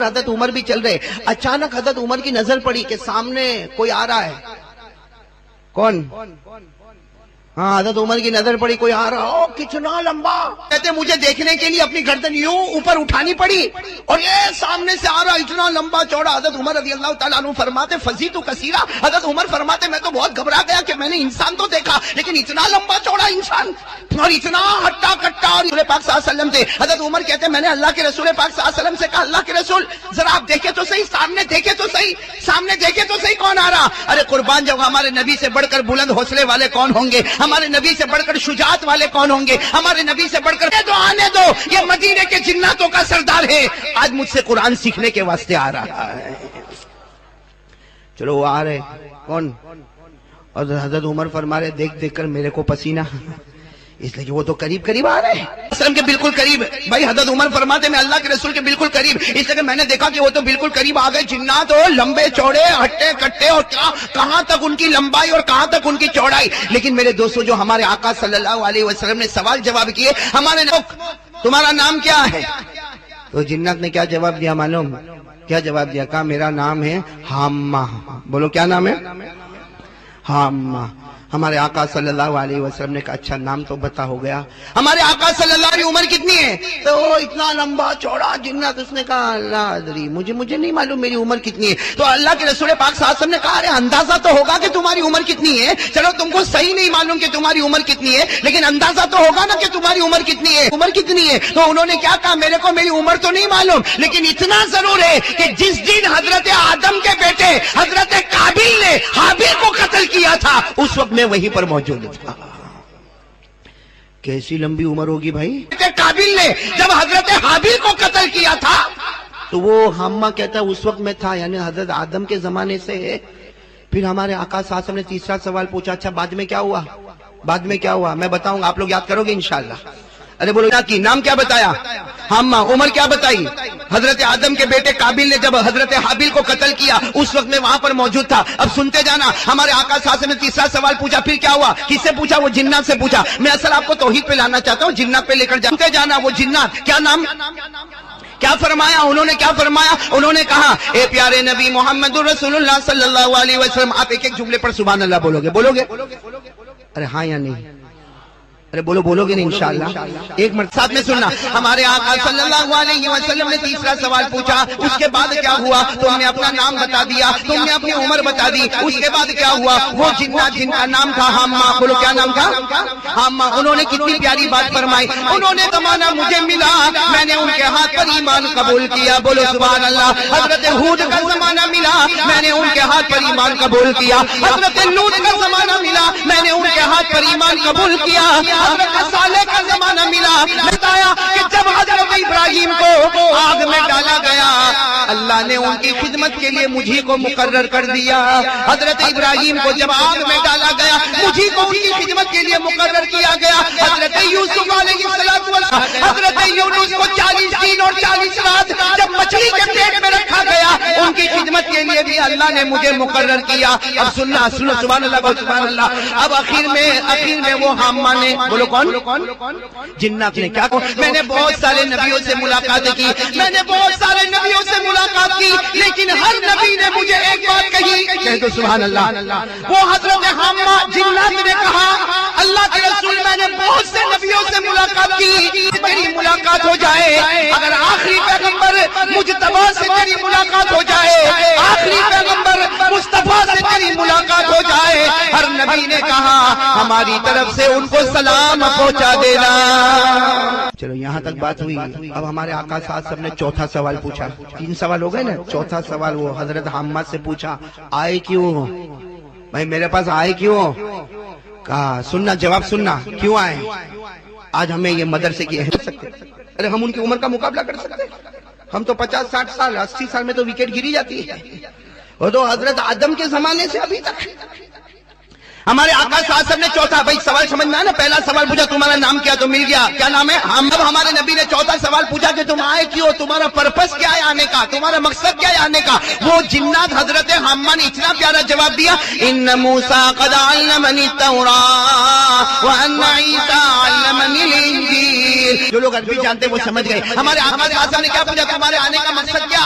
حضرت عمر بھی چل رہے، اچانک حضرت عمر کی نظر پڑی کہ سامنے کوئی آ رہا ہے. کون؟ ہاں، حضرت عمر کی نظر پڑی کوئی آ رہا. او کتنا لمبا! کہتے مجھے دیکھنے کے لیے اپنی گردن یوں اوپر اٹھانی پڑی اور یہ سامنے سے آ رہا اتنا لمبا چوڑا. حضرت عمر رضی اللہ تعالیٰ عنہ فرماتے فزیت کثیرا. حضرت عمر فرماتے میں تو بہت گھبرا گیا کہ میں نے انسان تو دیکھا لیکن اتنا لمبا چوڑا انسان اور اتنا ہٹا کٹا. اور رسول پاک صلی اللہ علیہ وسلم تھے. حضرت عمر کہتے میں نے اللہ کے رسول پاک صلی اللہ علیہ وسلم سے کہا اللہ کے رسول ذرا آپ دیکھیں تو صحیح، سامنے دیکھیں تو صحیح، سامنے دیکھیں تو صحیح کون آ رہا. ارے قربان جب ہمارے نبی سے بڑھ کر بلند حوصلے والے کون ہوں گے، ہمارے نبی سے بڑھ کر شجاعت والے کون ہوں گے، ہمارے نبی سے بڑھ کر تو آنے دو، یہ مدینے کے جناتوں کا سردار ہے، آج مجھ سے قرآن سیکھنے کے واسطے آ رہا ہے. چلو وہ آ رہے کون؟ اور حضرت عمر فرما رہے دیکھ دیکھ کر میرے کو پسینہ، اس لیے کہ وہ تو قریب قریب آ رہے ہیں اسلام کے بالکل قریب. بھائی حضرت عمر فرماتے میں اللہ کے رسول کے بالکل قریب، اس لیے کہ میں نے دیکھا کہ وہ تو بالکل قریب آ گئے. جنات ہو لمبے چوڑے ہٹے کٹے اور کہاں تک ان کی لمبائی اور کہاں تک ان کی چوڑائی. لیکن میرے دوستو جو ہمارے آقا صلی اللہ علیہ وسلم نے سوال جواب کیے، ہمارے تمہارا نام کیا ہے؟ تو جنات نے کیا جواب دیا معلوم؟ کیا جواب دیا؟ کہا میرا نام ہے حامہ. بولو کیا نام ہے؟ حامہ. ہمارے آقا صلی اللہ علیہ وسلم نے کہا اچھا نام تو بتا ہو گیا. ہمارے آقا صلی اللہ علیہ عمر کتنی ہے؟ تو اتنا لمبا چوڑا جنات. اس نے کہا اللہ ادری، مجھے نہیں معلوم میری عمر کتنی ہے. تو اللہ کے رسول پاک صلی اللہ علیہ وسلم نے کہا ارے اندازہ تو ہوگا کہ تمہاری عمر کتنی ہے. چلو تم کو صحیح نہیں معلوم کہ تمہاری عمر کتنی ہے لیکن اندازہ تو ہوگا نا کہ تمہاری عمر کتنی ہے. عمر کتنی ہے؟ تو انہوں نے کیا کہا میرے کو میری عمر تو نہیں معلوم لیکن اتنا ضرور ہے کہ جس دن حضرت آدم کے بیٹے حضرت قابیل نے حابیل کو قتل کیا تھا اس وقت میں وہیں پر موجود تھا. کیسی لمبی عمر ہوگی بھائی. قابیل نے جب حضرت حابیل کو قتل کیا تھا تو وہ حامہ کہتا ہے اس وقت میں تھا، یعنی حضرت آدم کے زمانے سے. پھر ہمارے آقا صلی اللہ علیہ وسلم نے تیسرا سوال پوچھا اچھا بعد میں کیا ہوا؟ بعد میں کیا ہوا میں بتاؤں گا، آپ لوگ یاد کرو گے انشاءاللہ. ارے بولو کی نام کیا بتایا؟ حامہ. عمر کیا بتائی؟ حضرت آدم کے بیٹے قابیل نے جب حضرت حابیل کو قتل کیا اس وقت میں وہاں پر موجود تھا. اب سنتے جانا، ہمارے آقا صلی اللہ علیہ وسلم نے تیسرا سوال پوچھا پھر کیا ہوا؟ کس سے پوچھا؟ وہ جنات سے پوچھا. میں اصل آپ کو توحید پہ لانا چاہتا ہوں، جنات پہ لے کر سنتے جانا. وہ جنات کیا نام کیا فرمایا انہوں نے؟ کیا فرمایا انہوں نے؟ کہا اے پیارے نبی محمد رسول اللہ صلی اللہ علیہ وسلم. آپ ایک ایک جملے پر سبحان اللہ بولو گے؟ ارے ہاں یا نہیں؟ ارے بولو گے نہیں انشاءاللہ؟ ایک مرتبہ ساتھ میں سننا. ہمارے آقا صلی اللہ علیہ وسلم نے تیسرا سوال پوچھا اس کے بعد کیا ہوا؟ تم نے اپنا نام بتا دیا، تم نے اپنی عمر بتا دی. اس کے بعد کیا ہوا؟ وہ جنات جن کا نام تھا حامہ. بولو کیا نام تھا؟ حامہ. انہوں نے کتنی پیاری بات فرمائی. انہوں نے زمانہ مجھے ملا، میں نے ان کے ہاتھ پر ایمان قبول کیا. بولو سبحان اللہ. حضرت ہود کا زمانہ ملا، میں نے ان کے ہاتھ پر ایمان قبول کیا. حضرت لوط کا زمانہ ملا، میں نے ان کے ہاتھ پر ایمان قبول کیا. حضرت صالح کا زمانہ ملا، بتایا کہ جب حضرت ابراہیم کو آگ میں ڈالا گیا اللہ نے ان کی خدمت کے لیے مجھے کو مقرر کر دیا. حضرت ابراہیم کو جب آگ میں ڈالا گیا مجھے کو ان کی خدمت کے لیے مقرر کیا گیا. حضرت یوسف علیہ السلام، حضرت یونس کو 40 دن اور 40 رات جب مچھلی کے پیٹ میں رکھا گیا ان کی خدمت کے لیے بھی اللہ نے مجھے مقرر کیا. اب سننا سبحان اللہ سبحان اللہ. اب اخیر میں وہ حامہ نے، بولو کون؟ جنات نے کیا کہا؟ میں نے بہت سارے نبیوں سے ملاقات کی، میں نے بہت سارے نبیوں سے ملاقات کی لیکن ہر نبی نے مجھے ایک بات کہی. کہہ دو سبحان اللہ. وہ حضرت حامہ جنات نے کہا اللہ کے رسول میں نے بہت سے نبیوں سے ملاقات کی، میری ملاقات ہو جائے. اگر آخری پیغمبر مجتبی سے تیری ملاقات ہو جائے، آخری پیغمبر مصطفیٰ سے تیری ملاقات ہو جائے. ہر نبی نے کہا ہماری طرف سے ان کو سلام پہنچا دینا. چلو یہاں تک بات ہوئی. اب ہمارے آقا صلی اللہ علیہ وسلم نے چوتھا سوال پوچھا. 3 سوال ہو گئے نا. چوتھا سوال وہ حضرت حامہ سے پوچھا آئے کیوں بھائی میرے پاس آئے کیوں؟ کہا سننا جواب سننا کیوں آئے؟ آج ہمیں یہ مدرسے کی اہمیت سکتے. ارے ہم ان کی عمر کا مقابلہ کر سکتے؟ ہم تو 50 60 سال 80 سال میں تو وکٹ گری جاتی ہے. وہ تو حضرت آدم کے زمانے سے ابھی تک. ہمارے آقا صلی اللہ علیہ وسلم نے چوتھا بھائی سوال سمجھ میں آیا نا. پہلا سوال پوچھا تمہارا نام کیا تو مل گیا کیا نام ہے؟ اب ہمارے نبی نے چوتھا سوال پوچھا کہ تم آئے کیوں، تمہارا پرپس کیا ہے آنے کا، تمہارا مقصد کیا ہے آنے کا. وہ جنات حضرت حامہ نے اتنا پیارا جواب دیا ان موسیٰ قد علمنی التوراۃ وان عیسیٰ علمنی الانجیل. جو لوگ عربی جانتے وہ سمجھ گئے. ہمارے آقا صلی اللہ علیہ وسلم نے کیا پوچھا تمہارے آنے کا مقصد کیا؟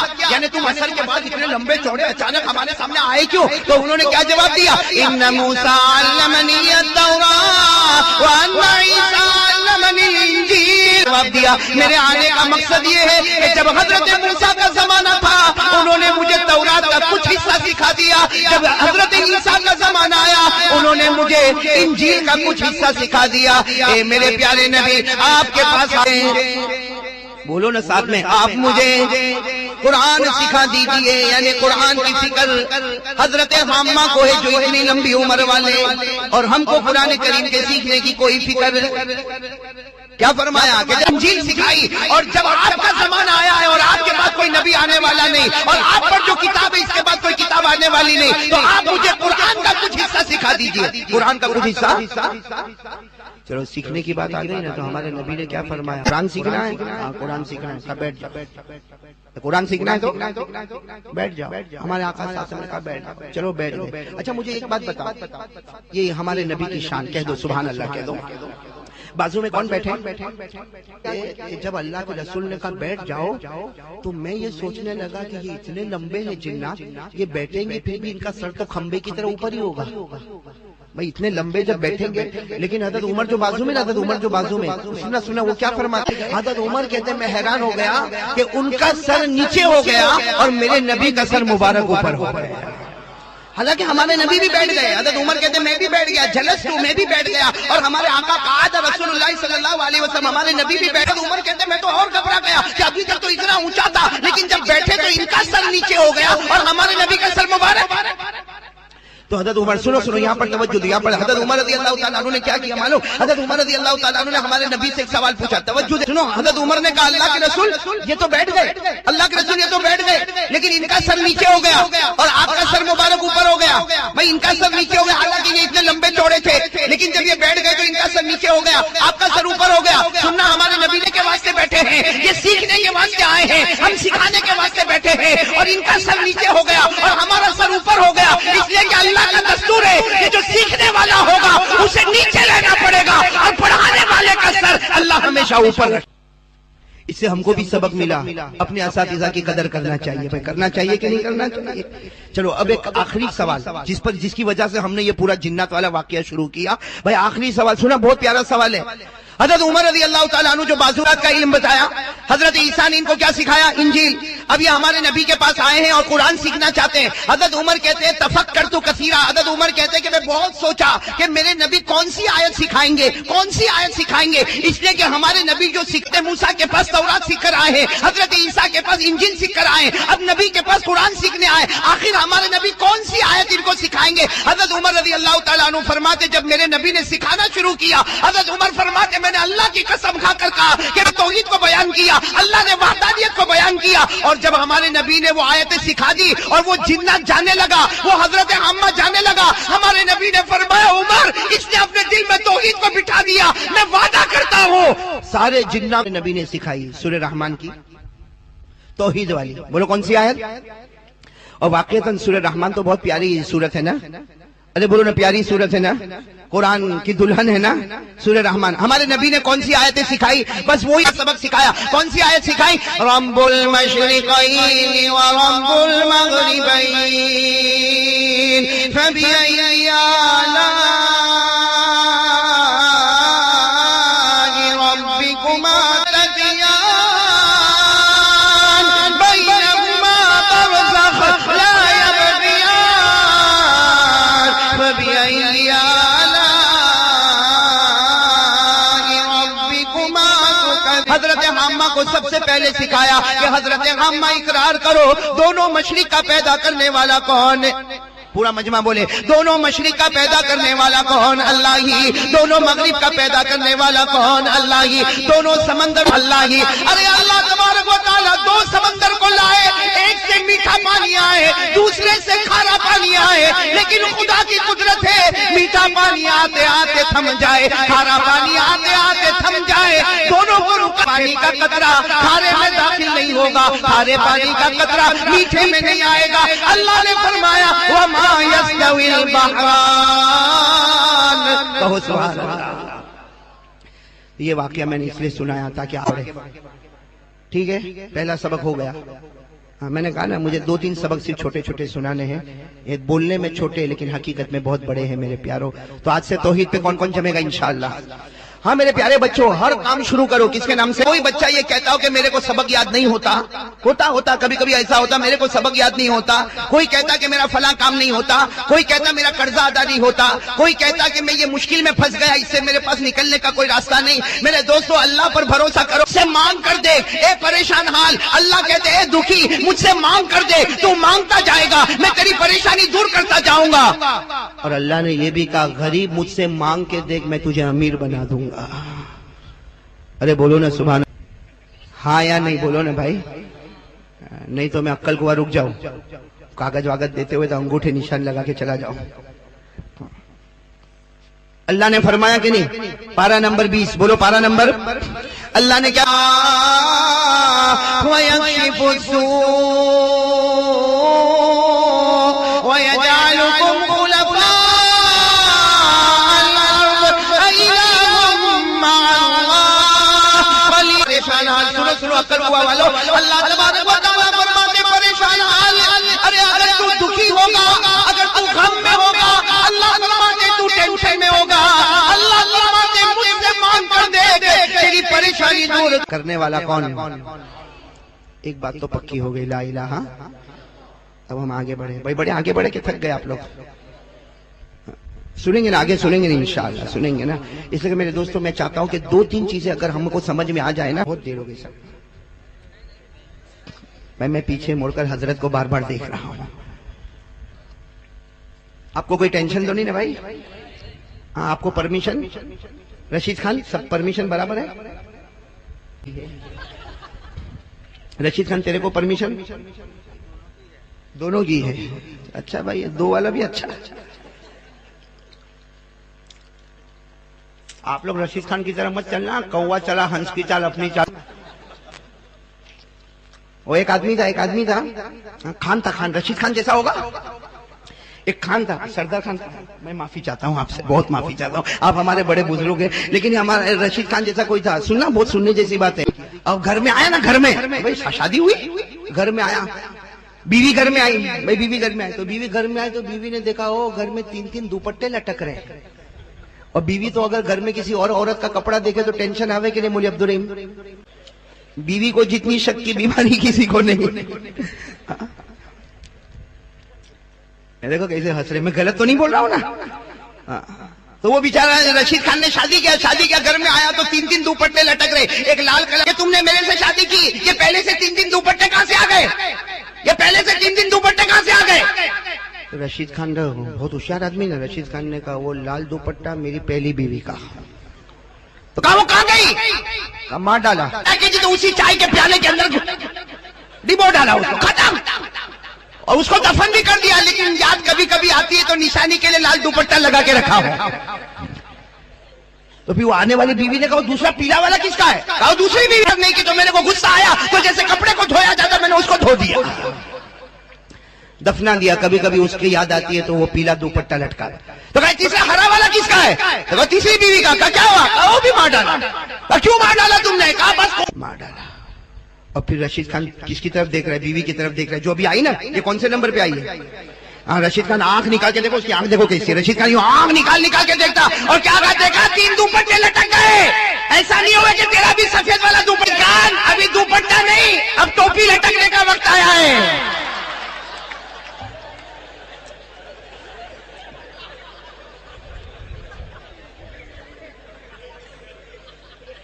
تم عصر کے بعد اتنے لمبے چوڑے اچانک ہمارے سامنے آئے کیوں؟ تو انہوں نے کیا جواب دیا؟ ان موسیٰ علمنی التوراۃ وان عیسیٰ علمنی الانجیل. جواب دیا میرے آنے کا مقصد یہ ہے کہ جب حضرت موسیٰ کا زمانہ تھا انہوں نے مجھے تورات کا کچھ حصہ سکھا دیا، جب حضرت عیسیٰ کا زمانہ آیا انہوں نے مجھے انجیل کا کچھ حصہ سکھا دیا. اے میرے پیارے نبی آپ کے پاس آئے، بولو نا ساتھ میں، آپ مجھے قرآن سکھا دیجئے. یعنی قرآن کی فکر حضرت حامہ کو ہے جو اتنی لمبی عمر والے، اور ہم کو قرآن کریم کے سیکھنے کی کوئی فکر. کیا فرمایا کہ جب انجیل سکھائی اور جب آپ کا زمانہ آیا ہے اور آپ کے بعد کوئی نبی آنے والا نہیں اور آپ پر جو کتاب ہے اس کے بعد کوئی کتاب آنے والی نہیں، تو آپ مجھے قرآن کا کچھ حصہ سکھا دیجئے. قرآن کا کچھ حصہ. چلو سیکھنے کی بات آ گئی نا، تو ہمارے نبی نے کیا فرمایا؟ قرآن سیکھنا ہے؟ ہاں قرآن سیکھنا ہے. بیٹھ جاؤ. قرآن سیکھنا ہے تو بیٹھ جاؤ. ہمارے آقا صلی اللہ علیہ وسلم نے کہا بیٹھ جاؤ. چلو بیٹھ گئے. اچھا مجھے ایک بات بتا، یہ ہمارے نبی کی شان کہہ دو سبحان اللہ کہہ دو. بازو میں کون بیٹھے؟ جب اللہ کے رسول نے کہا بیٹھ جاؤ تو میں یہ سوچنے لگا کہ یہ اتنے لمبے ہیں جنات، یہ بیٹھیں گے پھر بھی ان کا سر تو کھمبے کی طرح اوپر ہی ہوگا. بھائی اتنے لمبے جب بیٹھیں گے، لیکن حضرت عمر جو بازو میں، حضرت عمر جو بازو میں، سنا وہ کیا فرماتے؟ حضرت عمر کہتے ہیں میں حیران ہو گیا کہ ان کا سر نیچے ہو گیا اور میرے نبی کا سر مبارک اوپر ہو گیا. حالانکہ ہمارے نبی بھی بیٹھ گئے. حضرت عمر کہتے ہیں میں بھی بیٹھ گیا، جلستو میں بھی بیٹھ گیا، اور ہمارے آقا قعد رسول اللہ صلی اللہ علیہ وسلم ہمارے نبی بھی بیٹھے. عمر کہتے ہیں میں تو اور گھبرا گیا کہ ابھی تک تو اتنا اونچا تھا لیکن جب بیٹھے تو ان کا سر نیچے ہو گیا اور ہمارے نبی کا سر مبارک. تو حضرت عمر سنو یہاں پر توجہ دیا پر حضرت عمر رضی اللہ تعالیٰ عنہ نے کیا کیا معلوم؟ حضرت عمر رضی اللہ تعالیٰ عنہ نے ہمارے نبی سے ایک سوال پوچھا. توجہ سنو. حضرت عمر نے کہا اللہ کے رسول یہ تو بیٹھ گئے، اللہ کے رسول یہ تو بیٹھ گئے لیکن ان کا سر نیچے ہو گیا اور آپ کا سر مبارک اوپر ہو گیا. بھائی ان کا سر نیچے ہو گیا، حالانکہ یہ اتنے لمبے چوڑے تھے لیکن جب یہ بیٹھ گئے تو ان کا سر نیچے ہو گیا، آپ کا سر اوپر ہو گیا. سننا ہمارے نبی نے کے واسطے بیٹھے ہیں، یہ سیکھنے کے واسطے آئے ہیں، ہم سکھانے کے واسطے بیٹھے ہیں، اور ان کا سر نیچے ہو گیا اور ہمارا سر اوپر ہو گیا، اس لیے کہ اللہ کا دستور ہے کہ جو سیکھنے والا ہوگا اسے نیچے لینا پڑے گا اور پڑھانے والے کا سر اللہ ہمیشہ اوپر رکھے. اس سے ہم کو بھی سبق ملا، اپنے اساتذہ کی قدر کرنا چاہیے. بھائی کرنا چاہیے کہ نہیں کرنا چاہیے؟ چلو اب ایک آخری سوال جس کی وجہ سے ہم نے یہ پورا جنات والا واقعہ شروع کیا. بھائی آخری سوال سنا، بہت پیارا سوال ہے. حضرت عمر رضی اللہ تعالیٰ عنہ جو بازورات کا علم بتایا، حضرت عیسیٰ نے ان کو کیا سکھایا؟ انجیل. اب یہ ہمارے نبی کے پاس آئے ہیں اور قرآن سیکھنا چاہتے ہیں. حضرت عمر کہتے ہیں تفکرت کثیرا. حضرت عمر کہتے ہیں کہ میں بہت سوچا کہ میرے نبی کون سی آیت سکھائیں گے، کون سی آیت سکھائیں گے، اس لیے کہ ہمارے نبی جو سیکھتے موسیٰ کے پاس تورات سیکھ کر آئے ہیں، حضرت عیسیٰ کے پاس انجیل سیکھ کر آئے ہیں، اب نبی کے پاس قرآن سیکھنے آئے، آخر ہمارے نبی کون سی آیت ان کو سکھائیں گے؟ حضرت عمر رضی اللہ تعالیٰ عنہ فرماتے جب میرے نبی نے سکھانا شروع کیا، حضرت عمر فرماتے میں نے اللہ کی قسم کھا کر کہا کہ میں توحید کو بیان کیا، اللہ نے وحدانیت کو بیان کیا، اور جب ہمارے نبی نے وہ آیتیں سکھا دی اور وہ جنات جانے لگا، وہ حضرت عامہ جانے لگا، ہمارے نبی نے فرمایا عمر اس نے اپنے دل میں توحید کو بٹھا دیا، میں وعدہ کرتا ہوں سارے جنات نبی نے سکھائی. سورہ رحمان کی توحید والی، بولو کون سی آیت؟ اور واقعتاً سورہ رحمان تو بہت پیاری سورت ہے نا، ارے بولو نا پیاری سورت ہے نا، قرآن کی دلہن ہے نا سورہ رحمان. ہمارے نبی نے کون سی آیتیں سکھائی؟ بس وہی سبق سکھایا. کون سی آیت سکھائی؟ رب المشرقین ورب المغربین فبأي آلاء ربكما تكذبان بينهما برزخ لا يبغيان فبأي حضرت حامہ کو سب سے پہلے سکھایا کہ حضرت حامہ اقرار کرو دونوں مشرق کا پیدا کرنے والا کون ہے؟ پورا مجمع بولے دونوں مشرق کا پیدا کرنے والا کون؟ اللہ ہی. دونوں مغرب کا پیدا کرنے والا کون؟ اللہ ہی. دونوں سمندر اللہ ہی. ارے اللہ تبارک و تعالیٰ دو سمندر کو لائے، ایک سے میٹھا پانی آئے دوسرے سے کھارا پانی آئے، لیکن خدا کی قدرت ہے میٹھا پانی آتے آتے تھم جائے، کھارا پانی آتے آتے تھم جائے، دونوں کو پانی کا قطرہ کھارے میں داخل نہیں ہوگا، کھارے پانی کا قطرہ میٹھے میں نہیں آئے گا. اللہ نے فرمایا وَمَا يَسْتَوِي الْبَحْرَانِ. کہو سبحان اللہ. یہ واقعہ میں نے اس لیے سنایا تھا کہ آپ ٹھیک ہے پہلا سبق ہو گیا. میں نے کہا نا مجھے 2-3 سبق صرف چھوٹے چھوٹے سنانے ہیں، یہ بولنے میں چھوٹے لیکن حقیقت میں بہت بڑے ہیں میرے پیاروں. تو آج سے توحید پہ کون کون جمے گا انشاءاللہ؟ ہاں میرے پیارے بچوں، ہر کام شروع کرو کس کے نام سے. کوئی بچہ یہ کہتا ہو کہ میرے کو سبق یاد نہیں ہوتا کبھی کبھی ایسا ہوتا میرے کو سبق یاد نہیں ہوتا. کوئی کہتا کہ میرا فلاں کام نہیں ہوتا، کوئی کہتا میرا قرضہ ادا نہیں ہوتا، کوئی کہتا کہ میں یہ مشکل میں پھنس گیا، اس سے میرے پاس نکلنے کا کوئی راستہ نہیں. میرے دوستو اللہ پر بھروسہ کرو، سے مانگ کر دے. اے پریشان حال، اللہ کہتے اے دکھی مجھ سے مانگ کر دے، تو مانگتا جائے گا میں تیری پریشانی دور کرتا جاؤں گا. اور اللہ نے یہ بھی کہا غریب مجھ سے مانگ کے دیکھ میں تجھے امیر بنا دوں گا. ارے بولو نا سبحان. ہاں یا نہیں بولو نا بھائی، نہیں تو میں عقل کو رک جاؤں. کاغذ واغذ دیتے ہوئے تو انگوٹھے نشان لگا کے چلا جاؤں. اللہ نے فرمایا کہ نہیں؟ پارہ نمبر 20 بولو، پارہ نمبر. اللہ نے کیا وَيَكْشِفُ السُّوءَ وَيَجْعَلُكُمْ خُلَفَاءَ سنو عقل ہوا والو. اللہ تبارک و تعالیٰ فرماتے پریشان حال، ارے اگر تو دکھی ہوگا، اگر تو غم میں ہوگا، اللہ فرماتے تو ٹینشن میں ہوگا، اللہ فرماتے مجھ سے مانگ کر دے تیری پریشانی دور کرنے والا کون ہے؟ ایک بات تو پکی ہو گئی، لا الہ. اب ہم آگے بڑھے بھائی، بڑے آگے بڑھے کہ تھک گئے آپ لوگ؟ سنیں گے نا آگے، سنیں گے نا انشاءاللہ، سنیں گے نا. اس لیے میرے دوستوں میں چاہتا ہوں کہ 2-3 چیزیں اگر ہم کو سمجھ میں آ جائے نا، بہت دیر ہو گئی سب. میں پیچھے مڑ کر حضرت کو بار بار دیکھ رہا ہوں. آپ کو کوئی ٹینشن تو نہیں نا بھائی؟ ہاں آپ کو پرمیشن؟ رشید خان سب پرمیشن برابر ہے؟ رشید خان تیرے کو پرمیشن دونوں کی ہے؟ اچھا بھائی، 2 والا بھی اچھا. آپ لوگ رشید خان کی طرح مت چلنا، کوا چلا ہنس کی چال اپنی چال. وہ ایک آدمی تھا خان تھا، خان رشید خان جیسا ہوگا. ایک خان تھا، سردار خان تھا. میں معافی چاہتا ہوں آپ سے، بہت معافی چاہتا ہوں، آپ ہمارے بڑے بزرگ ہیں، لیکن ہمارا رشید خان جیسا کوئی تھا. سننا بہت سننے جیسی بات ہے. اب گھر میں آیا نا، گھر میں بھائی شادی ہوئی، گھر میں آیا، بیوی گھر میں آئی بھائی، بیوی گھر میں آئی تو بیوی نے دیکھا ہو گھر میں 3 دوپٹے لٹک رہے. اور بیوی تو اگر گھر میں کسی اور عورت کا کپڑا دیکھے تو ٹینشن آوے کہ نہیں مولوی عبدالرحیم؟ بیوی کو جتنی شک کی بیماری کسی کو نہیں. دیکھو کیسے ہنس رہے، میں غلط تو نہیں بول رہا ہوں نا؟ تو وہ بیچارہ رشید خان نے شادی کیا گھر میں آیا تو 3 دوپٹے لٹک رہے. ایک لال کلر کہ تم نے میرے سے شادی کی، یہ پہلے سے 3 دوپٹے کہاں سے آ گئے؟ یہ پہلے سے 3 دوپٹے کہاں سے آ گے؟ رشید خان بہت ہوشیار آدمی نا. رشید خان نے کہا وہ لال دوپٹہ میری پہلی بیوی کا. تو کہا وہ کہاں گئی؟ کہا مار ڈالا. تو اسی چائے کے پیالے کے اندر ڈبو ڈالا اس کو، ختم. اور اس کو دفن بھی کر دیا، لیکن یاد کبھی کبھی آتی ہے تو نشانی کے لیے لال دوپٹہ لگا کے رکھا ہو. تو پھر وہ آنے والی بیوی نے کہا دوسرا پیلا والا کس کا ہے؟ کہا دوسری بیوی نہیں کی. تو میرے کو غصہ آیا تو جیسے کپڑے کو دھویا جاتا میں نے اس کو دھو دیا، دفنا دیا. کبھی کبھی اس کی یاد آتی ہے تو وہ پیلا دوپٹہ لٹکا. تو کہا تیسرا ہرا والا کس کا ہے؟ تو کہا تیسری بیوی کا. کہا کیا ہوا؟ کہا وہ بھی مار ڈالا. کہا کیوں مار ڈالا تم نے؟ کہا بس مار ڈالا. اور پھر رشید خان کس کی طرف دیکھ رہا ہے؟ بیوی کی طرف دیکھ رہا ہے جو ابھی آئی نا. یہ کون سے نمبر پہ آئی ہے؟ ہاں رشید خان آنکھ نکال کے دیکھو، اس کی آنکھ دیکھو کیسی ہے. رشید خان یوں آنکھ نکال کے دیکھتا اور کیا کہا؟ دیکھا 3 دوپٹے لٹک گئے. ایسا نہیں ہوا کہ تیرا بھی سفید والا دوپٹہ، ابھی دوپٹہ نہیں، اب ٹوپی لٹکنے کا وقت آیا ہے.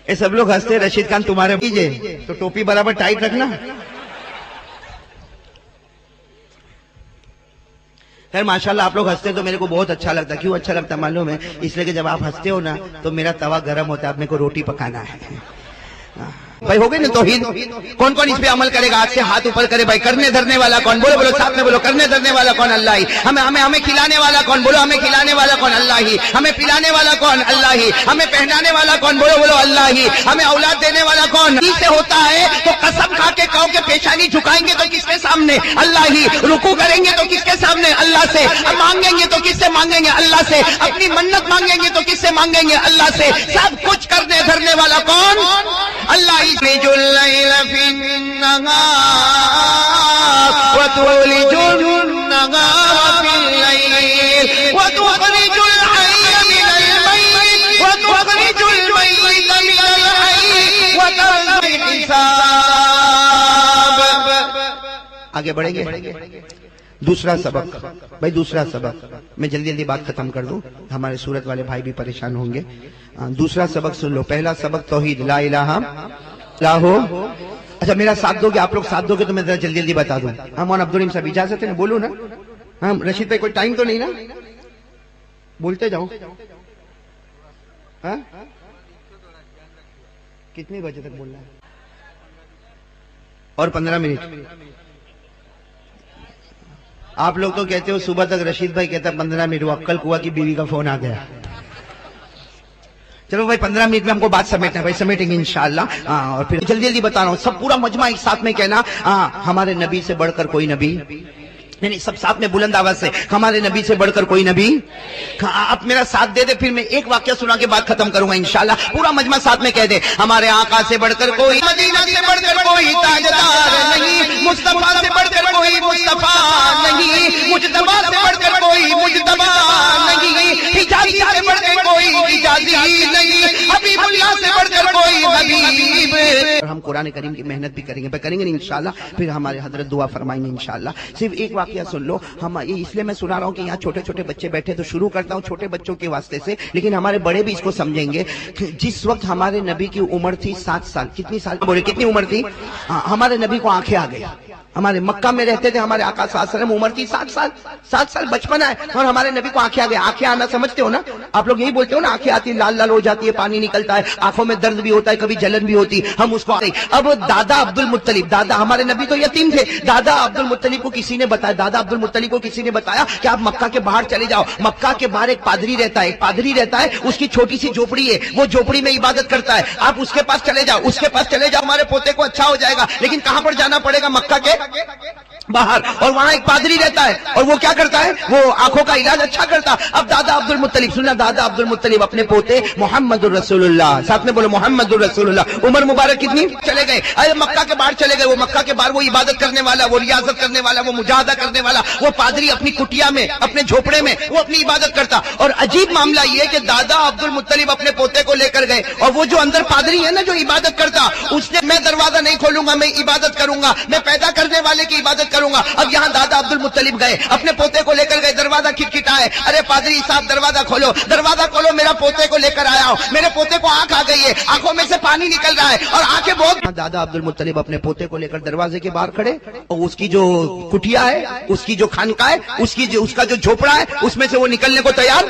یہ سب لوگ ہنستے. رشید خان تمہارے کیجئے تو ٹوپی برابر ٹائٹ رکھنا. خیر ماشاءاللہ آپ لوگ ہنستے تو میرے کو بہت اچھا لگتا. کیوں اچھا لگتا معلوم ہے؟ اس لیے کہ جب آپ ہنستے ہو نا تو میرا توا گرم ہوتا ہے، اب میرے کو روٹی پکانا ہے. بھائی ہو گئی نا توحید؟ کون کون اس پہ عمل کرے گا؟ آج سے ہاتھ اوپر کرے بھائی. کرنے دھرنے والا کون؟ بولو ساتھ میں بولو. کرنے دھرنے والا کون؟ اللہ ہی. ہمیں کھلانے والا کون؟ بولو ہمیں کھلانے والا کون؟ اللہ ہی. ہمیں پلانے والا کون؟ اللہ ہی. ہمیں پہنانے والا کون؟ بولو اللہ ہی. ہمیں اولاد دینے والا کون؟ سے ہوتا ہے تو قسم کھا کے کہو کہ پیشانی جھکائیں گے تو کس کے سامنے؟ اللہ ہی. رکوع کریں گے تو کس کے سامنے؟ اللہ سے. مانگیں گے تو کس سے مانگیں گے؟ اللہ سے. اپنی منت مانگیں گے تو کس سے مانگیں گے؟ اللہ سے. سب کچھ کرنے دھرنے والا کون؟ اللہ ہی. جو اللیل فی النہار وتولج النهار في الليل وتخرج الحي من الميت وتخرج الميت من الحي وتنزل الحساب. آگے بڑھیں گے. دوسرا سبق بھائی، دوسرا سبق میں جلدی جلدی بات ختم کر دوں، ہمارے سورت والے بھائی بھی پریشان ہوں گے. دوسرا سبق سن لو. پہلا سبق توحید، لا الہ الا ہو. اچھا میرا ساتھ دو گے، آپ لوگ ساتھ دو گے تو میں ذرا جلدی جلدی بتا دوں. ہاں مولانا عبدالرحیم صاحب اجازت ہے نا، بولو نا. ہاں رشید بھائی کوئی ٹائم تو نہیں نا، بولتے جاؤ. ہاں کتنے بجے تک بولنا ہے؟ اور 15 منٹ. آپ لوگ تو کہتے ہو صبح تک، رشید بھائی کہتا 15 منٹ. وہ عقل کوا کی بیوی کا فون آ گیا. چلو بھائی 15 منٹ میں ہم کو بات سمیٹنا ہے بھائی، سمیٹیں گے انشاءاللہ. اور پھر جلدی جلدی بتا رہا ہوں، سب پورا مجمع ایک ساتھ میں کہنا ہمارے نبی سے بڑھ کر کوئی نبی نہیں. سب ساتھ میں بلند آواز سے، ہمارے نبی سے بڑھ کر کوئی نبی. اب میرا ساتھ دے دے، پھر میں ایک واقعہ سنا کے بات ختم کروں گا انشاءاللہ. پورا مجمع ساتھ میں کہہ دے، ہمارے آقا سے بڑھ کر کوئی، مدینہ سے بڑھ کر کوئی تاجدار نہیں، مصطفیٰ سے بڑھ کر کوئی مصطفیٰ نہیں، مجتبیٰ سے بڑھ کر کوئی مجتبیٰ نہیں، حجازی سے بڑھ کر کوئی حجازی نہیں، حبیب اللہ سے بڑھ کر کوئی حبیب. ہم قرآن کریم کی محنت بھی کریں گے انشاءاللہ. پھر ہمارے حضرت دعا فرمائیں گے انشاءاللہ. صرف ایک واقعہ سن لو. ہم اس لیے میں سنا رہا ہوں کہ یہاں چھوٹے چھوٹے بچے بیٹھے، تو شروع کرتا ہوں چھوٹے بچوں کے واسطے سے، لیکن ہمارے بڑے بھی اس کو سمجھیں گے. جس وقت ہمارے نبی کی عمر تھی 7 سال، کتنی سال بولے، کتنی عمر تھی؟ ہمارے نبی کو آنکھیں آ گئی. ہمارے مکہ میں رہتے تھے، ہمارے آقا صلی اللہ علیہ وسلم، عمر تھی 7 سال. 7 سال بچپن ہے اور ہمارے نبی کو آنکھیں آ گئی. آنکھیں آنا سمجھتے ہو نا آپ لوگ، یہی بولتے ہو نا آنکھیں آتی، لال لال ہو جاتی ہے، پانی نکلتا ہے، آنکھوں میں درد بھی ہوتا ہے، کبھی جلن بھی ہوتی. ہم اس کو اب دادا عبد المطلب، دادا ہمارے نبی تو یتیم تھے، دادا عبد المطلب کو کسی نے بتایا، دادا عبد المطلب کو کسی نے بتایا کہ آپ مکہ کے باہر چلے جاؤ. مکہ کے باہر ایک پادری رہتا ہے، اس کی چھوٹی سی جھوپڑی ہے، وہ جھوپڑی میں عبادت کرتا ہے. آپ اس کے پاس چلے جاؤ، ہمارے پوتے کو اچھا ہو جائے گا. لیکن کہاں پر جانا پڑے گا؟ مکہ کے باہر. اور وہاں ایک پادری رہتا ہے، اور وہ کیا کرتا ہے؟ وہ آنکھوں کا علاج اچھا کرتا. اب دادا عبد المطلب، سننا، دادا عبد المطلب اپنے پوتے محمد الرسول اللہ، ساتھ میں بولو محمد الرسول اللہ، عمر مبارک کتنی، چلے گئے. ارے مکہ کے باہر چلے گئے. وہ مکہ کے باہر وہ عبادت کرنے والا، وہ ریاضت کرنے والا، وہ مجاہدہ کرنے والا، وہ پادری اپنی کٹیا میں، اپنے جھوپڑے میں وہ اپنی عبادت کرتا. اور عجیب معاملہ یہ کہ دادا عبد المطلب اپنے پوتے کو لے کر گئے، اور وہ جو اندر پادری ہے نا جو عبادت کرتا، اس نے میں دروازہ نہیں کھولوں گا، میں عبادت کروں گا، میں پیدا کرنے والے کی عبادت کروں گا. اب یہاں دادا عبد المطلب گئے، اپنے پوتے کو لے کر گئے، دروازہ کھٹکھٹائے. ارے پادری صاحب دروازہ کھولو، میرا پوتے کو لے کر آیا ہوں، میرے پوتے کو آنکھ آ گئی ہے، آنکھوں میں سے پانی نکل رہا ہے اور آنکھیں بہت. دادا عبد المطلب اپنے پوتے کو لے کر دروازے کے باہر کھڑے، اور اس کی جو کٹیا ہے، اس کی جو خانقاہ ہے، اس کا جو جھوپڑا ہے، اس میں سے وہ نکلنے کو تیار.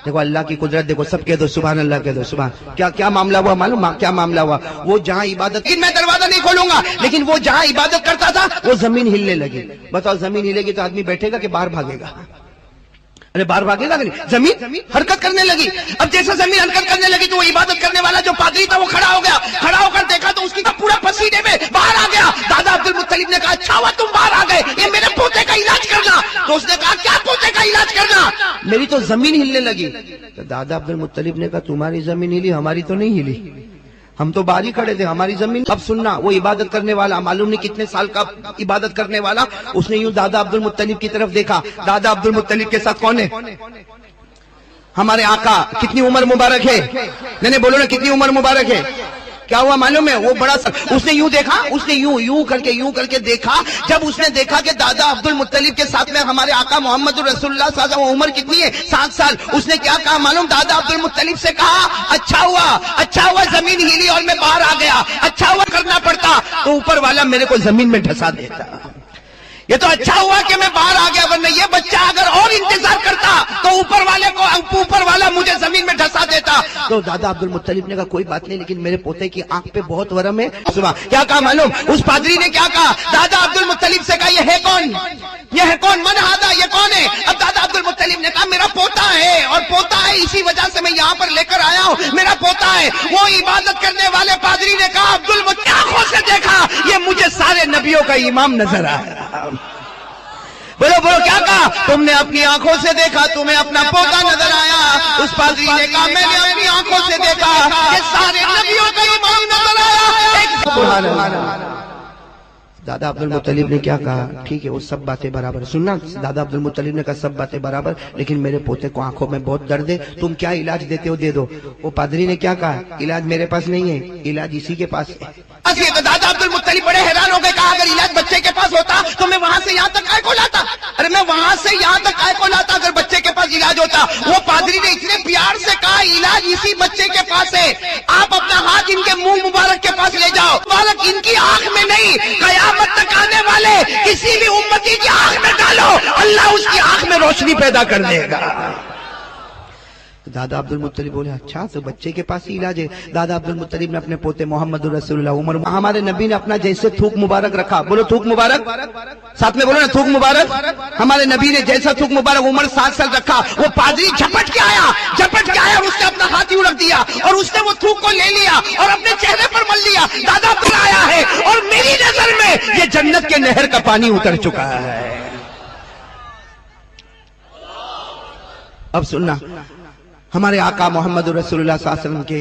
دیکھو اللہ کی قدرت، دیکھو سب کہہ دو سبحان اللہ، کہہ دو سبحان. کیا معاملہ ہوا معلوم؟ کیا معاملہ ہوا؟ وہ جہاں عبادت، میں دروازہ نہیں کھولوں گا، لیکن وہ جہاں عبادت کرتا تھا وہ زمین ہلنے لگی. بتاؤ زمین ہلے گی تو آدمی بیٹھے گا کہ باہر بھاگے گا؟ ارے باہر بھاگے گا نہیں، زمین حرکت کرنے لگی. اب جیسے زمین حرکت کرنے لگی تو وہ عبادت کرنے والا جو پادری تھا وہ کھڑا ہو گیا. کھڑا ہو کر دیکھا تو اس کی پورا پسینے میں باہر آ گیا. دادا عبد المطلب نے کہا اچھا ہوا تم باہر آ گئے، یہ میرے پوتے کا علاج کرنا. تو اس نے کہا کیا پوتے کا علاج کرنا؟ میری تو زمین ہلنے لگی. تو دادا عبد المطلب نے کہا تمہاری زمین ہلی، ہماری تو نہیں ہلی، ہم تو باہر ہی کھڑے تھے، ہماری زمین. اب سننا، وہ عبادت کرنے والا معلوم نہیں کتنے سال کا عبادت کرنے والا، اس نے یوں دادا عبد المطلب کی طرف دیکھا. دادا عبد المطلب کے ساتھ کون ہے؟ ہمارے آقا. کتنی عمر مبارک ہے؟ نہیں بولو نا کتنی عمر مبارک ہے؟ کیا ہوا معلوم ہے؟ وہ بڑا اس نے یوں دیکھا، اس نے یوں کر کے دیکھا. جب اس نے دیکھا کہ دادا عبد المطلب کے ساتھ میں ہمارے آقا محمد رسول اللہ صلی اللہ علیہ وسلم، عمر کتنی ہے؟ 7 سال. اس نے کیا کہا معلوم؟ دادا عبد المطلب سے کہا اچھا ہوا زمین ہلی اور میں باہر آ گیا. اچھا ہوا کرنا پڑتا تو اوپر والا میرے کو زمین میں ڈھسا دیتا. یہ تو اچھا ہوا کہ میں باہر آ گیا، ورنہ یہ بچہ اگر اور انتظار کرتا تو اوپر والا مجھے زمین میں ڈھسا دیتا. تو دادا عبد المطلب نے کہا کوئی بات نہیں، لیکن میرے پوتے کی آنکھ پہ بہت ورم ہے. کیا کہا معلوم؟ اس پادری نے کیا کہا؟ دادا عبد المطلب سے کہا یہ ہے کون؟ من ہادا، یہ کون ہے؟ اب دادا عبد المطلب نے کہا میرا پوتا ہے، اور پوتا ہے اسی وجہ سے میں یہاں پر لے کر آیا ہوں، میرا پوتا ہے. وہ عبادت کرنے والے پادری نے کہا عبد المطلب آنکھوں سے دیکھا، یہ مجھے سارے نبیوں کا امام نظر آیا. بولو کیا کہا؟ تم نے اپنی آنکھوں سے دیکھا، تمہیں اپنا پوتا نظر آیا. اس پادری نے کہا میں نے اپنی آنکھوں سے دیکھا کہ سارے نبیوں کا امام نظر آیا. دادا عبد المطلب نے کیا کہا؟ ٹھیک ہے وہ سب باتیں برابر، سننا، دادا عبد المطلب نے کہا سب باتیں برابر، لیکن میرے پوتے کو آنکھوں میں بہت درد ہے، تم کیا علاج دیتے ہو دے دو۔ وہ پادری نے کیا کہا؟ علاج میرے پاس نہیں ہے، علاج اسی کے پاس ہے۔ تو دادا عبد المطلب بڑے حیران ہو گئے، کہا اگر علاج بچے کے پاس ہوتا تو میں وہاں سے یہاں تک آئے کو لاتا، ارے میں وہاں سے یہاں تک آئے کو لاتا اگر بچے کے پاس علاج ہوتا۔ وہ پادری نے اتنے پیار سے کہا علاج اسی بچے کے پاس ہے، آپ اپنا ہاتھ ان کے منہ مبارک کے پاس لے جاؤ، مبارک ان کی آنکھ میں نہیں، قیامت تک آنے والے کسی بھی امتی کی آنکھ میں ڈالو، اللہ اس کی آنکھ میں روشنی پیدا کر دے گا۔ دادا عبد المطلب بولے اچھا تو بچے کے پاس ہی علاج ہے۔ دادا عبد المطلب نے اپنے پوتے محمد رسول اللہ عمر، ہمارے نبی نے اپنا جیسے تھوک مبارک رکھا، بولو تھوک مبارک، ساتھ میں بولو نا تھوک مبارک، ہمارے نبی نے جیسا تھوک مبارک عمر 7 سال رکھا، وہ پادری جھپٹ کے آیا اور اس نے اپنا ہاتھ یوں رکھ دیا اور اس نے وہ تھوک کو لے لیا اور اپنے چہرے پر مل لیا، دادا پھر آیا ہے اور میری نظر میں یہ جنت کے نہر کا پانی اتر چکا ہے۔ اب سننا، ہمارے آقا محمد رسول اللہ صلی اللہ علیہ وسلم کے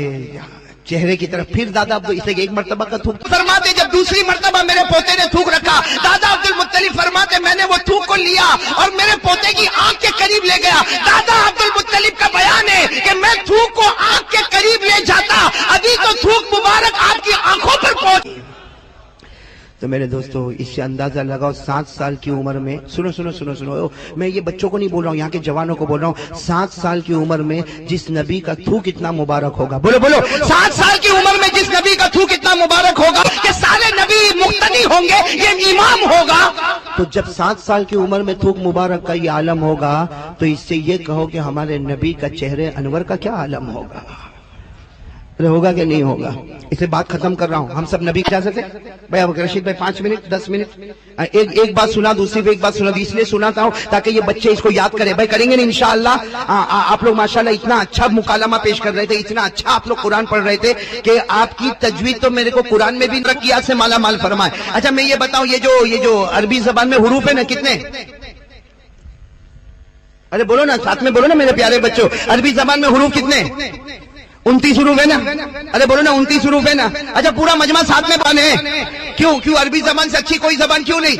چہرے کی طرف پھر دادا عبد اسے ایک مرتبہ کا تھوک فرماتے، جب دوسری مرتبہ میرے پوتے نے تھوک رکھا، دادا عبد المطلب فرماتے میں نے وہ تھوک کو لیا اور میرے پوتے کی آنکھ کے قریب لے گیا۔ دادا عبد المطلب کا بیان ہے کہ میں تھوک کو آنکھ کے قریب لے جاتا، ابھی تو تھوک مبارک آپ کی آنکھوں پر پہنچ۔ تو میرے دوستو اس سے اندازہ لگاؤ 7 سال کی عمر میں، سنو میں یہ بچوں کو نہیں بول رہا ہوں، یہاں کے جوانوں کو بول رہا ہوں، 7 سال کی عمر میں جس نبی کا تھوک اتنا مبارک ہوگا، بولو 7 سال کی عمر میں جس نبی کا تھوک اتنا مبارک ہوگا کہ سارے نبی مقتدی ہوں گے، یہ امام ہوگا۔ تو جب 7 سال کی عمر میں تھوک مبارک کا یہ عالم ہوگا تو اس سے یہ کہو کہ ہمارے نبی کا چہرے انور کا کیا عالم ہوگا، ہوگا کہ نہیں ہوگا؟ اسے بات ختم کر رہا ہوں، ہم سب نبی جا سکتے بھائی؟ اب رشید بھائی 5 منٹ 10 منٹ ایک بات سنا، دوسری پہ ایک بات سنا، اس لیے سناتا ہوں تاکہ یہ بچے اس کو یاد کریں۔ بھائی کریں گے نا انشاءاللہ؟ آپ لوگ ماشاءاللہ اتنا اچھا مکالمہ پیش کر رہے تھے، اتنا اچھا آپ لوگ قرآن پڑھ رہے تھے کہ آپ کی تجوید تو میرے کو قرآن میں بھی ترقیات سے مالا مال فرمائے۔ اچھا میں یہ بتاؤں، یہ جو عربی زبان میں حروف ہے نا کتنے؟ ارے بولو نا، ساتھ میں بولو نا میرے پیارے بچوں، عربی زبان میں حروف کتنے؟ 29 حروف ہے نا؟ ارے بولو نا 29 حروف ہے نا؟ اچھا پورا مجمع ساتھ میں پڑھنے ہیں، کیوں عربی زبان سے اچھی کوئی زبان کیوں نہیں؟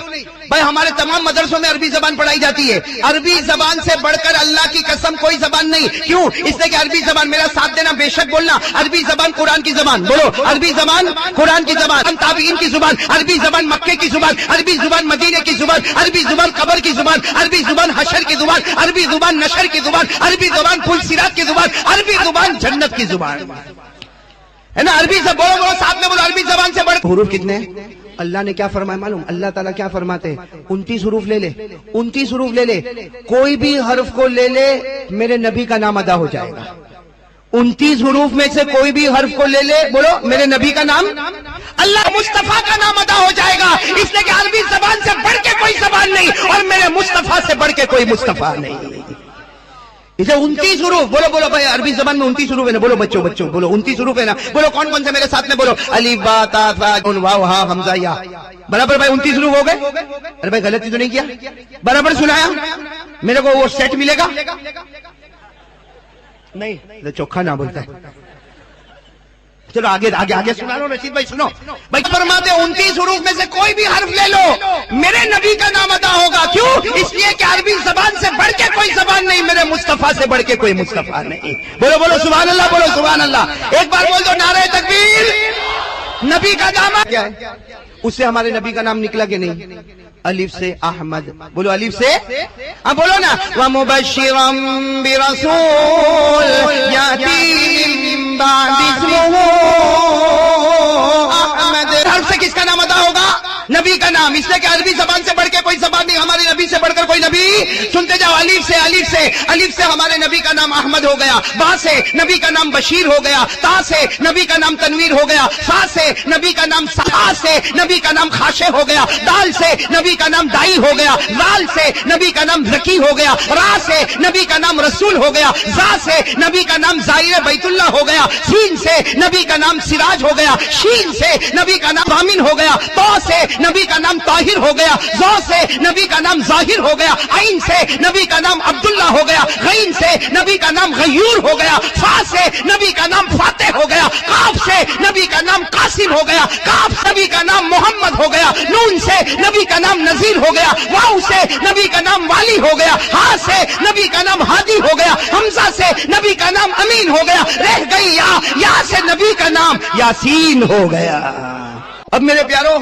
بھائی ہمارے تمام مدرسوں میں عربی زبان پڑھائی جاتی ہے، عربی زبان سے بڑھ کر اللہ کی قسم کوئی زبان نہیں، کیوں؟ اس لیے کہ عربی زبان، میرا ساتھ دینا بے شک بولنا، عربی زبان قرآن کی زبان، بولو عربی زبان قرآن کی زبان، تابعین کی زبان، عربی زبان مکے کی زبان، عربی زبان مدینے کی زبان، عربی زبان قبر کی زبان، عربی زبان حشر کی زبان، عربی زبان نشر کی زبان، عربی زبان پل صراط کی زبان، عربی زبان جنت کی زبان ہے نا؟ عربی سے بولو ساتھ میں بولو، عربی زبان سے بڑھ حروف کتنے؟ اللہ نے کیا فرمایا معلوم؟ اللہ تعالیٰ کیا فرماتے ہیں؟ 29 حروف لے لے، 29 حروف لے لے، کوئی بھی حرف کو لے لے میرے نبی کا نام ادا ہو جائے گا۔ 29 حروف میں سے کوئی بھی حرف کو لے لے، بولو میرے نبی کا نام، اللہ مصطفیٰ کا نام ادا ہو جائے گا، اس لیے کہ عربی زبان سے بڑھ کے کوئی زبان نہیں اور میرے مصطفیٰ سے بڑھ کے کوئی مصطفیٰ نہیں۔ اسے 29 حروف، بولو بھائی عربی زبان میں 29 حروف ہے نا؟ بولو بچوں بولو 29 حروف ہے نا؟ بولو کون سے میرے ساتھ میں بولو، الف با تا ثا جیم واو ہا حمزہ یا، برابر بھائی 29 حروف ہو گئے؟ ارے بھائی غلطی تو نہیں کیا؟ برابر سنایا؟ میرے کو وہ سیٹ ملے گا نہیں؟ چوکھا نہ بولتا ہے، چلو آگے سنا لو رشید بھائی، سنو بھائی فرماتے 29 حروف میں سے کوئی بھی حرف لے لو میرے نبی کا نام ادا ہوگا، کیوں؟ اس لیے کہ عربی زبان سے بڑھ کے کوئی زبان نہیں، میرے مصطفیٰ سے بڑھ کے کوئی مصطفیٰ نہیں۔ بولو سبحان اللہ، بولو سبحان اللہ، ایک بار بول دو نعرہ تکبیر۔ نبی کا نام کیا ہے؟ اس سے ہمارے نبی کا نام نکلا کہ نہیں؟ الف سے احمد، بولو الف سے، بولو نا، وَمُبَشِّرًا بِرَسُولٍ يَأْتِي مِن بَعْدِ اسْمُهُ احمد۔ حرف سے کس کا نام ادا ہوگا؟ نبی کا نام، اس لیے کہ عربی زبان سے بڑھ کے کوئی زبان نہیں، ہمارے نبی سے بڑھ کر کوئی نبی۔ سنتے جاؤ، الف سے ہمارے نبی کا نام احمد ہو گیا، با سے نبی کا نام بشیر ہو گیا، تا سے نبی کا نام تنویر ہو گیا، سا سے نبی کا نام سا سے نبی کا نام خاشع ہو گیا، دال سے نبی کا نام دائی ہو گیا، لال سے نبی کا نام ذکی ہو گیا، را سے نبی کا نام رسول ہو گیا، زا سے نبی کا نام زائر بیت اللہ ہو گیا، سین سے نبی کا نام سراج ہو گیا، شین سے نبی کا نام ضامن ہو گیا، تو سے نبی کا نام طاہر ہو گیا، زو سے نبی کا نام ظاہر ہو گیا، عین سے نبی کا نام عبداللہ ہو گیا، غین سے نبی کا نام غیور ہو گیا، فا سے نبی کا نام فاتح ہو گیا، قاف سے نبی کا نام قاسم ہو گیا، کاف نبی کا نام محمد ہو گیا، نون سے نبی کا نام نذیر ہو گیا، واو سے نبی کا نام والی ہو گیا، ہا سے نبی کا نام ہادی ہو گیا، حمزہ سے نبی کا نام امین ہو گیا، رہ گئی یا سے نبی کا نام یاسین ہو گیا۔ اب میرے پیارو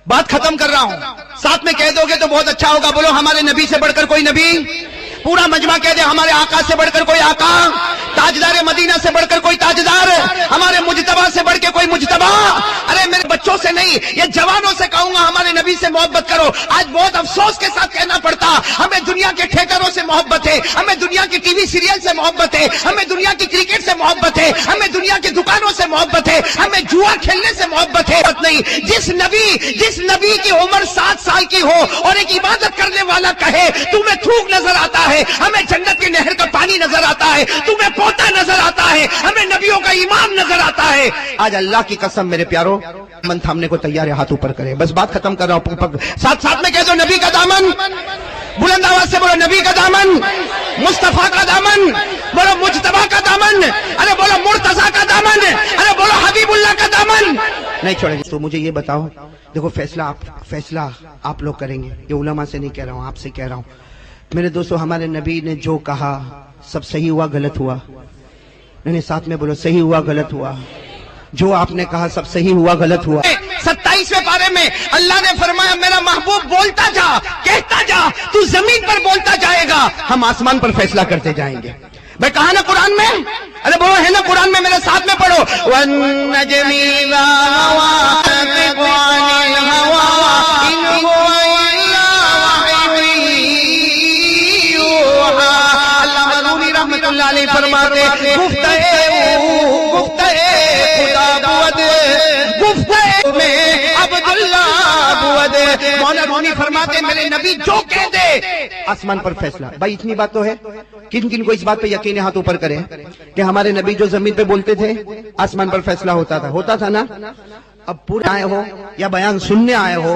بات ختم کر رہا ہوں، ساتھ میں کہہ دو گے تو بہت اچھا ہوگا، بولو ہمارے نبی سے بڑھ کر کوئی نبی، پورا مجمع کہہ دے ہمارے آقا سے بڑھ کر کوئی آقا، تاجدار مدینہ سے بڑھ کر کوئی تاجدار، ہمارے مجتبی سے بڑھ کے کوئی مجتبی۔ ارے میرے بچوں سے نہیں، یہ جوانوں سے کہوں گا ہمارے نبی سے محبت کرو۔ آج بہت افسوس کے ساتھ کہنا پڑتا، ہمیں دنیا کے ٹھیکروں سے محبت ہے، ہمیں دنیا کی ٹی وی سیریل سے محبت ہے، ہمیں دنیا کی کرکٹ سے محبت ہے، ہمیں دنیا کی دکانوں سے محبت ہے، ہمیں جوا کھیلنے سے محبت ہے۔ نہیں، جس نبی کی عمر 7 سال کی ہو اور ایک عبادت کرنے والا کہے تمہیں تھوک نظر آتا ہے، ہمیں جنت کی نہر کا پانی نظر آتا ہے، تمہیں پوتا نظر آتا ہے، ہمیں نبیوں کا امام نظر آتا ہے۔ آج اللہ کی قسم میرے پیارو من تھامنے کو تیار ہے، ہاتھ اوپر کرے، بس بات ختم کر رہا ہوں۔ ساتھ میں کہہ دو نبی کا دامن، بلند آواز سے بولو نبی کا دامن، مصطفیٰ کا دامن، بولو مجتبیٰ کا دامن، ارے بولو مرتضیٰ کا دامن، ارے بولو حبیب اللہ کا دامن نہیں چھوڑیں گے۔ تو مجھے یہ بتاؤ، دیکھو فیصلہ آپ لوگ کریں گے، یہ علماء سے نہیں کہہ رہا ہوں، آپ سے کہہ رہا ہوں۔ میرے دوستو ہمارے نبی نے جو کہا سب صحیح ہوا غلط ہوا؟ نہیں، ساتھ میں بولو صحیح ہوا غلط ہوا؟ جو آپ نے کہا سب صحیح ہوا غلط ہوا؟ 27ویں پارے میں اللہ نے فرمایا میرا محبوب بولتا جا، کہتا جا، تو زمین پر بولتا جائے گا، ہم آسمان پر فیصلہ کرتے جائیں گے۔ میں کہا نا قرآن میں، ارے بولو ہے نا قرآن میں، میرے ساتھ میں پڑھو، وَالنَّجْمِ إِذَا هَوَىٰ يَنطِقُ عَنِ الْهَوَىٰ إِنْ هُوَ إِلَّا وَحْيٌ يُوحَىٰ۔ اللہ مدنی رحمت اللہ علیہ فرماتے گفتگو خدا بود، گفتگو میں عبداللہ بود۔ مولانا رومی فرماتے میرے نبی جو کہہ دے آسمان پر فیصلہ۔ بھائی اتنی بات تو ہے، کن کو اس بات پہ یقین ہے ہاتھ اوپر کرے کہ ہمارے نبی جو زمین پہ بولتے تھے آسمان پر فیصلہ ہوتا تھا نا؟ اب پورے آئے ہو یا بیان سننے آئے ہو،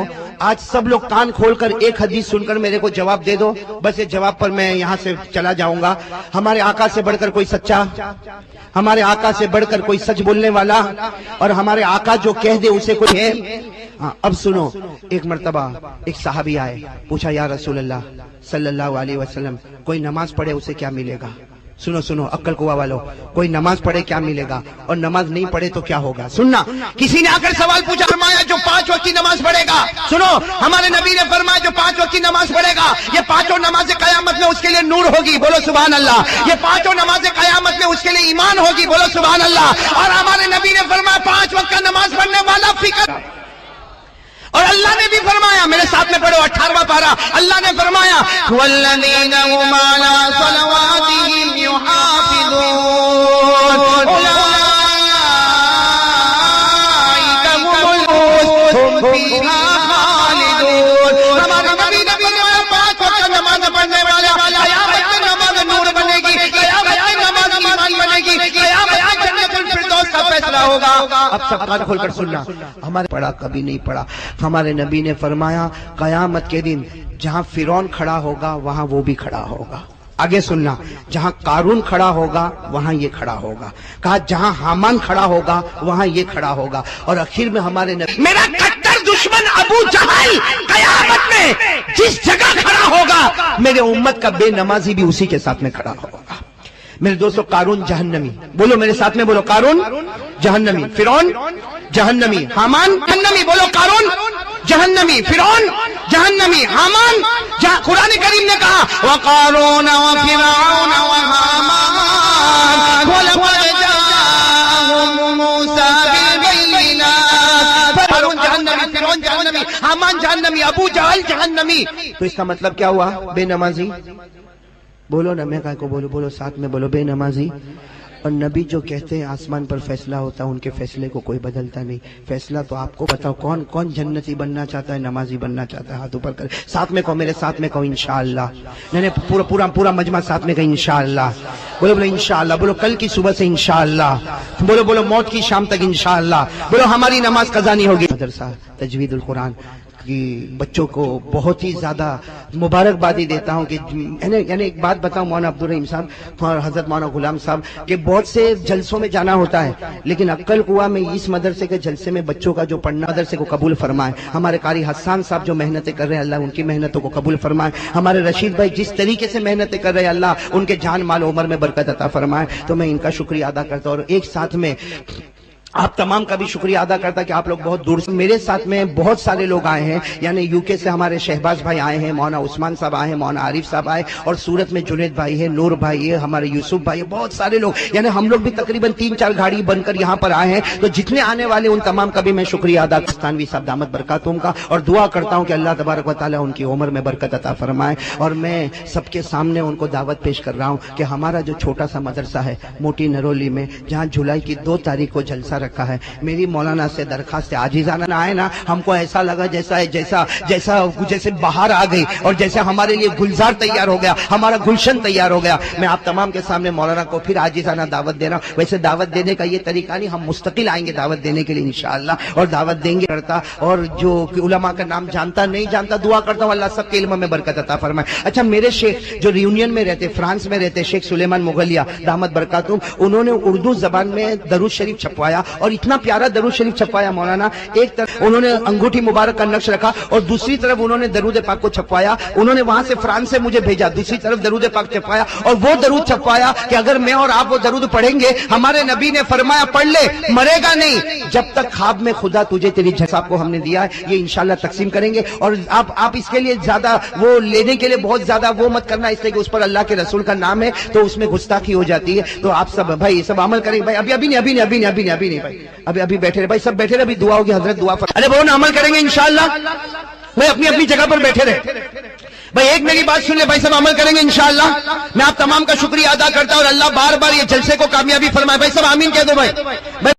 آج سب لوگ کان کھول کر ایک حدیث سن کر میرے کو جواب دے دو، بس یہ جواب پر میں یہاں سے چلا جاؤں گا۔ ہمارے آقا سے بڑھ کر کوئی سچا، ہمارے آقا سے بڑھ کر کوئی سچ بولنے والا، اور ہمارے آقا جو کہہ دے اسے کوئی ہے؟ ہاں اب سنو، ایک مرتبہ ایک صحابی آئے، پوچھا یا رسول اللہ صلی اللہ علیہ وسلم کوئی نماز پڑھے اسے کیا ملے گا؟ سنو عقل قوا والو، کوئی نماز پڑھے کیا ملے گا اور نماز نہیں پڑھے تو کیا ہوگا؟ سننا، کسی نے آ کر سوال پوچھا، فرمایا جو 5 وقت کی نماز پڑھے گا، سنو ہمارے نبی نے فرمایا جو 5 وقت کی نماز پڑھے گا یہ 5 نمازیں قیامت میں اس کے لیے نور ہوگی، بولو سبحان اللہ۔ یہ 5 نمازیں قیامت میں اس کے لیے ایمان ہوگی، بولو سبحان اللہ۔ اور ہمارے نبی نے فرمایا 5 وقت کا نماز پڑھنے والا فکر، اور اللہ نے بھی فرمایا، میرے ساتھ میں پڑھو 18واں پارہ، اللہ نے فرمایا وَالَّذِينَ هُمْ عَلَىٰ صَلَوَاتِهِمْ يُحَافِظُونَ أُولَٰئِكَ هُمُ الْوَارِثُونَ هُمْ فِيهَا خَالِدُونَ۔ ہمارے نبی نے 5 وقت نماز پڑھنے والا قیامت میں نماز نور بنے گی، قیامت میں نماز ایمان بنے گی، قیامت میں جنت الفردوس کا فیصلہ ہوگا۔ اب سب کان کھول کر سننا، ہمارے پڑھا کبھی نہیں پڑھا، ہمارے نبی نے فرمایا قیامت کے دن جہاں فرعون کھڑا ہوگا وہاں وہ بھی کھڑا ہوگا۔ آگے سننا، جہاں قارون کھڑا ہوگا وہاں یہ کھڑا ہوگا، کہا جہاں حامان کھڑا ہوگا وہاں یہ کھڑا ہوگا، اور آخر میں ہمارے نبی میرا کٹر دشمن ابو جہل قیامت میں جس جگہ کھڑا ہوگا میرے امت کا بے نمازی بھی اسی کے ساتھ میں کھڑا ہوگا۔ میرے دوستو قارون جہنمی، بولو میرے ساتھ میں بولو، قارون جہنمی، فرعون جہنمی، حامان جہنمی، بولو قارون جہنمی، فرعون جہنمی، حامان قرآن کریم نے کہا وَقَارُونَ وَفِرْعَوْنَ وَحَامَانَ وَلَقَدْ جَاءَهُم مُوسَىٰ بِالْبَيِّنَاتِ۔ قارون جہنمی، فرعون جہنمی، حامان جہنمی، ابو جہل جہنمی۔ تو اس کا مطلب کیا ہوا؟ بے نمازی، بولو نا، میں کو بولو ساتھ میں بولو، بے نمازی۔ اور نبی جو کہتے ہیں آسمان پر فیصلہ ہوتا ہے ان کے فیصلے کو کوئی بدلتا نہیں، فیصلہ تو آپ کو بتاؤ کون جنتی بننا چاہتا ہے، نمازی بننا چاہتا ہے؟ ہاتھ اوپر کر، ساتھ میں کہو، میرے ساتھ میں کہو انشاءاللہ۔ نہیں پورا مجمع ساتھ میں کہیں انشاءاللہ، بولو انشاءاللہ، بولو کل کی صبح سے انشاءاللہ، بولو موت کی شام تک انشاءاللہ، بولو ہماری نماز قضا نہیں ہوگی۔ مدرسہ تجوید القرآن بچوں کو بہت ہی زیادہ مبارکبادی دیتا ہوں کہ یعنی ایک بات بتاؤں مولانا عبدالرحیم صاحب اور حضرت مولانا غلام صاحب کہ بہت سے جلسوں میں جانا ہوتا ہے، لیکن عقل قوا میں اس مدرسے کے جلسے میں بچوں کا جو پڑھنا مدرسے کو قبول فرمائے. ہمارے قاری حسان صاحب جو محنتیں کر رہے ہیں اللہ ان کی محنتوں کو قبول فرمائے. ہمارے رشید بھائی جس طریقے سے محنتیں کر رہے ہیں اللہ ان کے جان مال عمر میں برکت عطا فرمائے. تو میں ان کا شکریہ ادا کرتا ہوں، اور ایک ساتھ میں آپ تمام کا بھی شکریہ ادا کرتا کہ آپ لوگ بہت دور سے میرے ساتھ میں بہت سارے لوگ آئے ہیں. یعنی یو کے سے ہمارے شہباز بھائی آئے ہیں، مولانا عثمان صاحب آئے ہیں، مولانا عارف صاحب آئے، اور سورت میں جنید بھائی ہے، نور بھائی ہے، ہمارے یوسف بھائی ہے، بہت سارے لوگ. یعنی ہم لوگ بھی تقریباً 3-4 گاڑی بن کر یہاں پر آئے ہیں. تو جتنے آنے والے ان تمام کا بھی میں شکریہ ادا کرتا تانوی صاحب دامت برکاتہم کا، اور دعا کرتا ہوں کہ اللہ تبارک و تعالیٰ ان کی عمر میں برکت عطا فرمائے. اور میں سب کے سامنے ان کو دعوت پیش کر رہا ہوں کہ ہمارا جو چھوٹا سا مدرسہ ہے موٹی نرولی میں، جہاں جولائی کی 2 تاریخ کو جلسہ رکھا ہے، میری مولانا سے درخواست عاجزانہ نہ آئے نا، ہم کو ایسا لگا جیسے بہار آ گئی اور جیسے ہمارے لیے گلزار تیار ہو گیا، ہمارا گلشن تیار ہو گیا. میں آپ تمام کے سامنے مولانا کو پھر عاجزانہ دعوت دے رہا ہوں. ویسے دعوت دینے کا یہ طریقہ نہیں، ہم مستقل آئیں گے دعوت دینے کے لیے انشاءاللہ، اور دعوت دیں گے کرتا. اور جو علماء کا نام جانتا نہیں جانتا، دعا کرتا ہوں اللہ سب کے علم میں برکت عطا فرمائے. اچھا، میرے شیخ جو ریونین میں رہتے، فرانس میں رہتے، شیخ سلیمان مغلیہ دامت برکاتہم، انہوں نے اردو زبان میں درود شریف چھپوایا، اور اتنا پیارا درود شریف چھپوایا مولانا. ایک طرف انہوں نے انگوٹھی مبارک کا نقش رکھا، اور دوسری طرف انہوں نے درود پاک کو چھپوایا. انہوں نے وہاں سے فرانس سے مجھے بھیجا، دوسری طرف درود پاک چھپوایا، اور وہ درود چھپوایا کہ اگر میں اور آپ وہ درود پڑھیں گے، ہمارے نبی نے فرمایا پڑھ لے، مرے گا نہیں جب تک خواب میں خدا تجھے تیری جھساب کو ہم نے دیا ہے. یہ انشاءاللہ تقسیم کریں گے. اور آپ اس کے لیے زیادہ وہ لینے کے لیے بہت زیادہ وہ مت کرنا، اس لیے کہ اس پر اللہ کے رسول کا نام ہے تو اس میں گستاخی ہو جاتی ہے. تو آپ سب بھائی سب عمل کریں. بھائی ابھی نہیں بھائی، ابھی بیٹھے رہے بھائی، سب بیٹھے رہے. ابھی دعا ہوگی، حضرت دعا فرمائیں. ارے وہ عمل کریں گے انشاءاللہ. بھائی اپنی جگہ پر بیٹھے رہے. بھائی ایک میری بات سن لے بھائی، سب عمل کریں گے انشاءاللہ. میں آپ تمام کا شکریہ ادا کرتا ہوں، اور اللہ بار بار یہ جلسے کو کامیابی فرمائے. بھائی سب آمین کہہ دو. بھائی